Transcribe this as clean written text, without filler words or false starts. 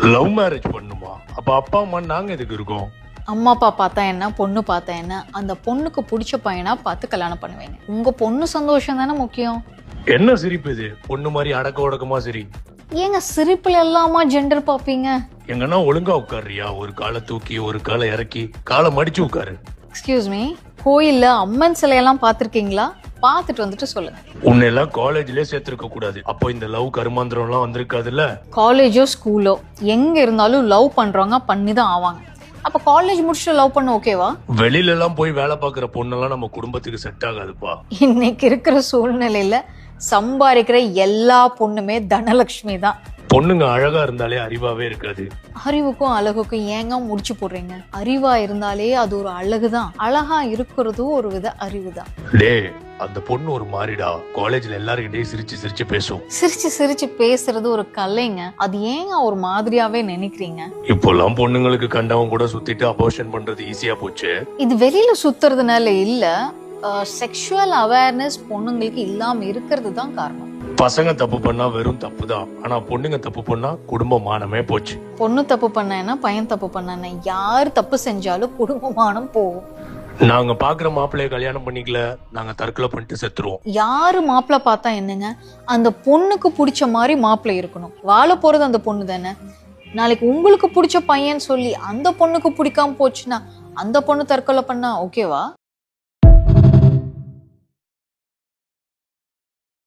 Love marriage பண்ணுமா? அப்ப அப்பா அம்மா நாங்க எதுக்கு இருக்கோம்? அம்மா அப்பா பார்த்தா என்ன, பொண்ணு பார்த்தா என்ன, அந்த பொண்ணுக்கு பிடிச்ச பையனா பார்த்து கல்யாணம் பண்ணுவேங்க. உங்க பொண்ணு சந்தோஷம் தானே முக்கியம். என்ன சிரிப்பு இது? பொண்ணு மாதிரி அடக்க ஒடக்கமா சரி. ஏங்க சிரிப்புல எல்லாமா ஜெண்டர் பாப்பீங்க? எங்கன்னா ஒழுங்கா உட்காருறியா? ஒரு காலை தூக்கி ஒரு காலை இறக்கி காலை மடிச்சு உட்காரு. எக்ஸ்கியூஸ் மீ, கோயில்ல அம்மன் சிலையெல்லாம் பார்த்திருக்கீங்களா? பார்த்துட்டு வந்துட்டு சொல்லுங்க. உன்னை எல்லாம் காலேஜ்லயே சேர்த்திருக்க கூடாது. அப்போ இந்த லவ் கருமாந்திரம் எல்லாம் வந்திருக்காதுல்ல. காலேஜோ ஸ்கூலோ எங்க இருந்தாலும் லவ் பண்றவங்க பண்ணி தான் ஆவாங்க. அப்ப காலேஜ் முடிச்சுட்டு லவ் பண்ண ஓகேவா? வெளியில எல்லாம் போய் வேலை பாக்குற பொண்ணெல்லாம் நம்ம குடும்பத்துக்கு செட் ஆகாதுப்பா. இன்னைக்கு இருக்கிற சூழ்நிலையில சம்பாதிக்கிற எல்லா பொண்ணுமே தனலட்சுமி தான். பொண்ணுங்க அழகா இருந்தாலே அறிவாவே இருக்காது. அறிவுக்கும் அழகுக்கும் ஏங்க முடிச்சு போடுறீங்க? அறிவா இருந்தாலே அது ஒரு அழகுதான். அழகா இருக்கிறதும் ஒரு வித அறிவுதான். டே, அந்த பொண்ணு ஒரு மாறிடா. காலேஜ்ல எல்லாருக்கிட்டையும் சிரிச்சு சிரிச்சு பேசும். சிரிச்சு சிரிச்சு பேசுறது ஒரு கலைங்க. அது ஏங்க ஒரு மாதிரியாவே நினைக்கிறீங்க? இப்போல்லாம் பொண்ணுங்களுக்கு கண்டவன் கூட சுத்திட்டு அபோர்ஷன் பண்றது ஈஸியா போச்சு. இது வெளியில சுத்துறதுனால இல்ல, செக்ஷுவல் அவேர்னஸ் பொண்ணுங்களுக்கு இல்லாம இருக்கிறது தான் காரணம். பசங்க தப்பு பண்ணா வெறும் தப்பு தான். ஆனா பொண்ணுங்க தப்பு பண்ணா குடும்ப மானமே போச்சு. பொண்ணு தப்பு பண்ண என்ன, பையன் தப்பு பண்ண என்ன, யார் தப்பு செஞ்சாலும் குடும்பமானம் போகும். நாங்க பாக்குற மாப்பிள்ளைய கல்யாணம் பண்ணிக்கல, நாங்க தற்கொலை பண்ணிட்டு செத்துருவோம். யாரு மாப்பிள்ளை பார்த்தா என்னங்க, அந்த பொண்ணுக்கு பிடிச்ச மாதிரி மாப்பிள்ளை இருக்கணும். வாழ போறது அந்த பொண்ணு தானே. நாளைக்கு உங்களுக்கு பிடிச்ச பையன் சொல்லி அந்த பொண்ணுக்கு பிடிக்காம போச்சுன்னா அந்த பொண்ணு தற்கொலை பண்ணா ஓகேவா?